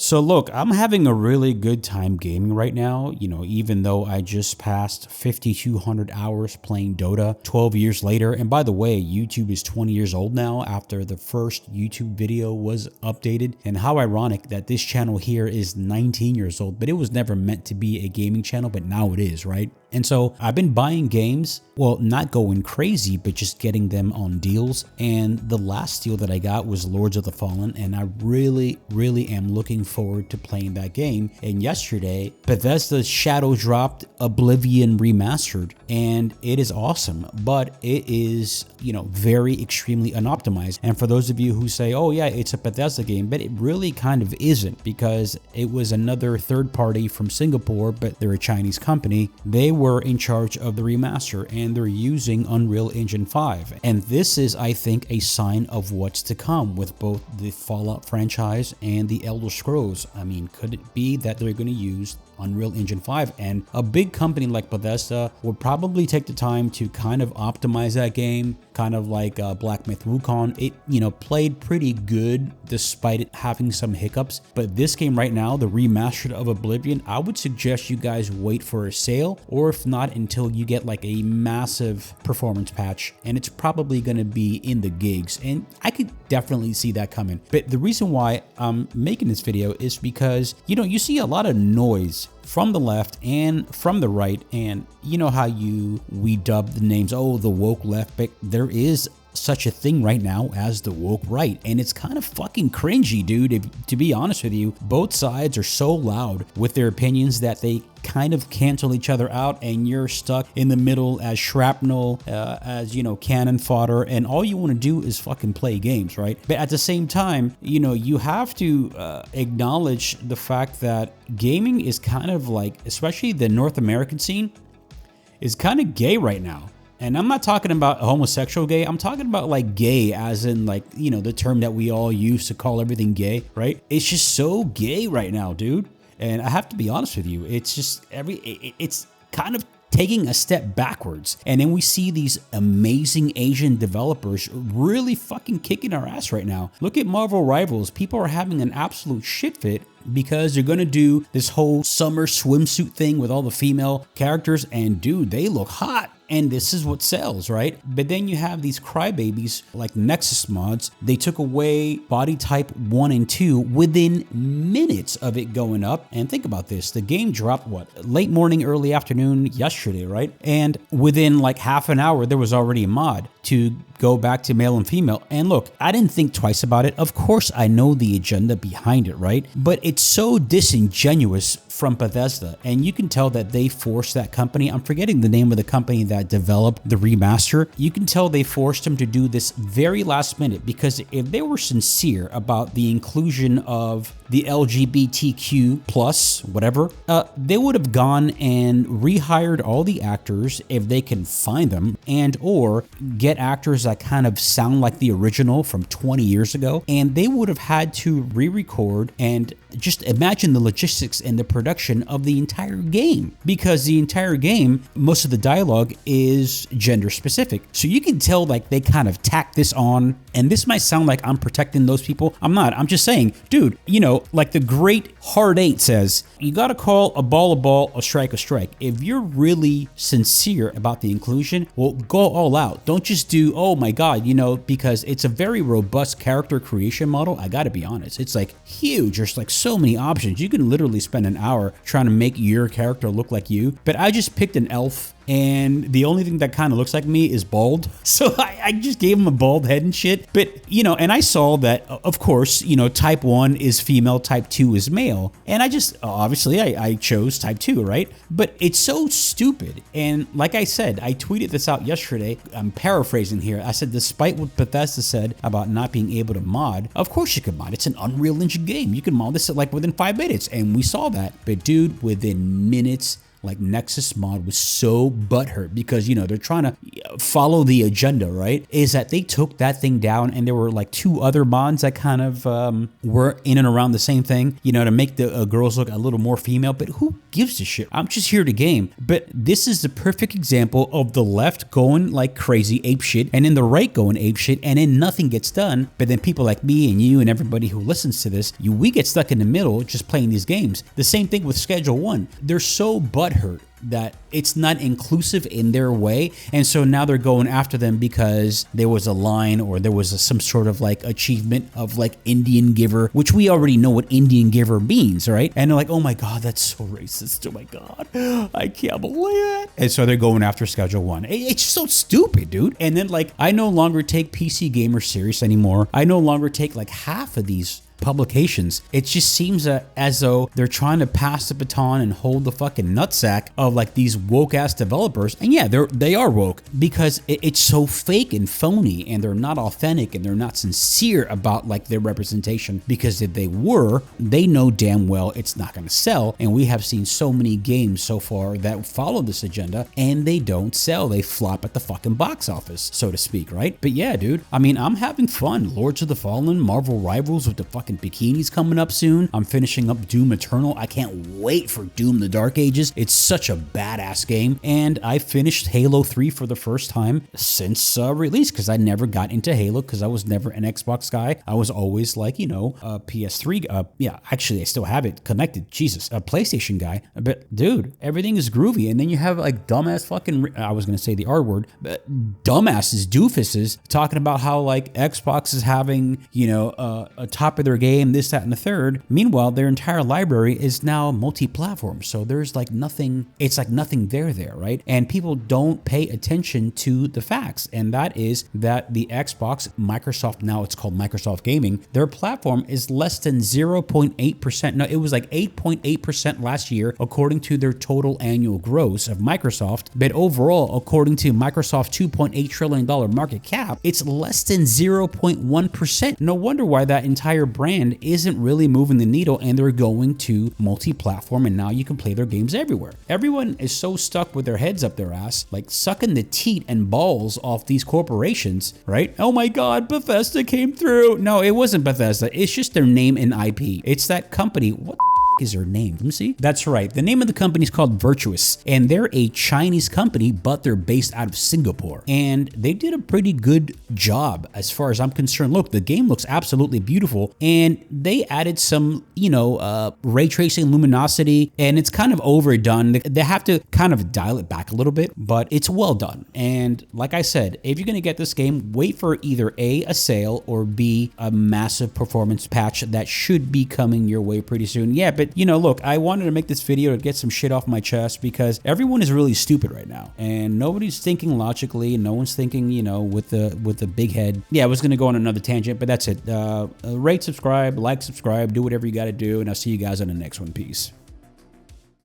So look, I'm having a really good time gaming right now, even though I just passed 5,200 hours playing Dota 12 years later. And by the way, YouTube is 20 years old now after the first YouTube video was updated. And how ironic that this channel here is 19 years old, but it was never meant to be a gaming channel, but now it is, right? And so I've been buying games, well, not going crazy, but just getting them on deals. And the last deal that I got was Lords of the Fallen, and I really am looking forward to playing that game. And yesterday, Bethesda's Shadow dropped Oblivion Remastered, and it is awesome, but it is, very extremely unoptimized. And for those of you who say, oh yeah, it's a Bethesda game, but it really kind of isn't, because it was another third party from Singapore, but they're a Chinese company. They were in charge of the remaster, and they're using Unreal Engine 5. And this is, I think, a sign of what's to come with both the Fallout franchise and the Elder Scrolls. I mean, could it be that they're going to use Unreal Engine 5? And a big company like Bethesda would probably take the time to kind of optimize that game, kind of like Black Myth Wukong. It, played pretty good despite it having some hiccups. But this game right now, the remastered of Oblivion, I would suggest you guys wait for a sale, or if not, until you get like a massive performance patch, and it's probably going to be in the gigs, and I could definitely see that coming. But the reason why I'm making this video is because, you see a lot of noise from the left and from the right, and you know how we dub the names, oh, the woke left, but there is such a thing right now as the woke right, and it's kind of fucking cringy, dude. To be honest with you, both sides are so loud with their opinions that they kind of cancel each other out, and you're stuck in the middle as shrapnel, as cannon fodder, and all you want to do is fucking play games, right? But at the same time, you have to acknowledge the fact that gaming is kind of like, especially the North American scene, is kind of gay right now. And I'm not talking about homosexual gay. I'm talking about like gay as in like, the term that we all use to call everything gay, right? It's just so gay right now, dude. And I have to be honest with you. It's just it's kind of taking a step backwards. And then we see these amazing Asian developers really fucking kicking our ass right now. Look at Marvel Rivals. People are having an absolute shit fit because they're going to do this whole summer swimsuit thing with all the female characters. And dude, they look hot. And this is what sells, right? But then you have these crybabies like Nexus Mods. They took away body type 1 and 2 within minutes of it going up. And think about this. The game dropped, late morning, early afternoon yesterday, right? And within like half an hour, there was already a mod to go back to male and female. And look, I didn't think twice about it. Of course, I know the agenda behind it, right? But it's so disingenuous from Bethesda. And you can tell that they forced that company. I'm forgetting the name of the company that developed the remaster. You can tell they forced them to do this very last minute, because if they were sincere about the inclusion of the LGBTQ plus whatever, they would have gone and rehired all the actors if they can find them, and or get actors that kind of sound like the original from 20 years ago, and they would have had to re-record. And just imagine the logistics and the production of the entire game, because the entire game, most of the dialogue is gender specific. So you can tell like they kind of tacked this on, and this might sound like I'm protecting those people. I'm not. I'm just saying, dude, like the great Hard 8 says, you got to call a ball, a strike a strike. If you're really sincere about the inclusion, well, go all out. Don't just do, oh my God, because it's a very robust character creation model. I got to be honest. It's like huge. There's like so many options. You can literally spend an hour trying to make your character look like you. But I just picked an elf, and the only thing that kind of looks like me is bald. So I just gave him a bald head and shit. But, and I saw that, of course, type 1 is female, type 2 is male. And I just, obviously, I chose type 2, right? But it's so stupid. And like I said, I tweeted this out yesterday. I'm paraphrasing here. I said, despite what Bethesda said about not being able to mod, of course you can mod. It's an Unreal Engine game. You can mod this at like within 5 minutes. And we saw that. But dude, within minutes, like Nexus Mod was so butthurt because, you know, they're trying to follow the agenda, right? Is that they took that thing down, and there were like 2 other mods that kind of were in and around the same thing, you know, to make the girls look a little more female. But who gives a shit? I'm just here to game. But this is the perfect example of the left going like crazy ape shit, and then the right going ape shit, and then nothing gets done. But then people like me and you and everybody who listens to this, we get stuck in the middle just playing these games. The same thing with Schedule 1. They're so butthurt that it's not inclusive in their way, and so now they're going after them because there was a line or there was some sort of like achievement of like Indian giver, which we already know what Indian giver means, right? And they're like, oh my god, that's so racist, oh my god, I can't believe it. And so they're going after Schedule 1. It's so stupid, dude. And then like, I no longer take PC gamers serious anymore. I no longer take like half of these publications. It just seems as though they're trying to pass the baton and hold the fucking nutsack of like these woke ass developers. And yeah, they are woke because it's so fake and phony, and they're not authentic, and they're not sincere about like their representation, because if they were, they know damn well it's not going to sell. And we have seen so many games so far that follow this agenda and they don't sell. They flop at the fucking box office, so to speak, right? But yeah, dude, I mean, I'm having fun. Lords of the Fallen, Marvel Rivals with the fucking bikinis coming up soon. I'm finishing up Doom Eternal. I can't wait for Doom the Dark Ages. It's such a badass game. And I finished Halo 3 for the first time since release, because I never got into Halo because I was never an Xbox guy. I was always like, you know, a PS3, yeah, actually I still have it connected, Jesus, a PlayStation guy. But dude, everything is groovy. And then you have like dumbass fucking, I was gonna say the R word, but dumbasses, doofuses, talking about how like Xbox is having, you know, a top of their game, this, that, and the third. Meanwhile, their entire library is now multi-platform. So there's like nothing, it's like nothing there, right? And people don't pay attention to the facts. And that is that the Xbox, Microsoft, now it's called Microsoft Gaming, their platform is less than 0.8%. No, it was like 8.8% last year, according to their total annual gross of Microsoft. But overall, according to Microsoft's $2.8 trillion market cap, it's less than 0.1%. No wonder why that entire brand isn't really moving the needle, and they're going to multi-platform, and now you can play their games everywhere. Everyone is so stuck with their heads up their ass, like sucking the teat and balls off these corporations, right? Oh my god, Bethesda came through. No, it wasn't Bethesda. It's just their name and IP. It's that company. What is their name? Let me see. That's right. The name of the company is called Virtuous, and they're a Chinese company, but they're based out of Singapore. And they did a pretty good job as far as I'm concerned. Look, the game looks absolutely beautiful, and they added some, you know, ray tracing, luminosity, and it's kind of overdone. They have to kind of dial it back a little bit, but it's well done. And like I said, if you're going to get this game, wait for either a sale, or B, a massive performance patch that should be coming your way pretty soon. Yeah, but you know, look, I wanted to make this video to get some shit off my chest, because everyone is really stupid right now, and nobody's thinking logically, and no one's thinking, you know, with the big head. Yeah, I was gonna go on another tangent, but that's it. Rate, subscribe, like, subscribe, do whatever you got to do, and I'll see you guys on the next one. Peace.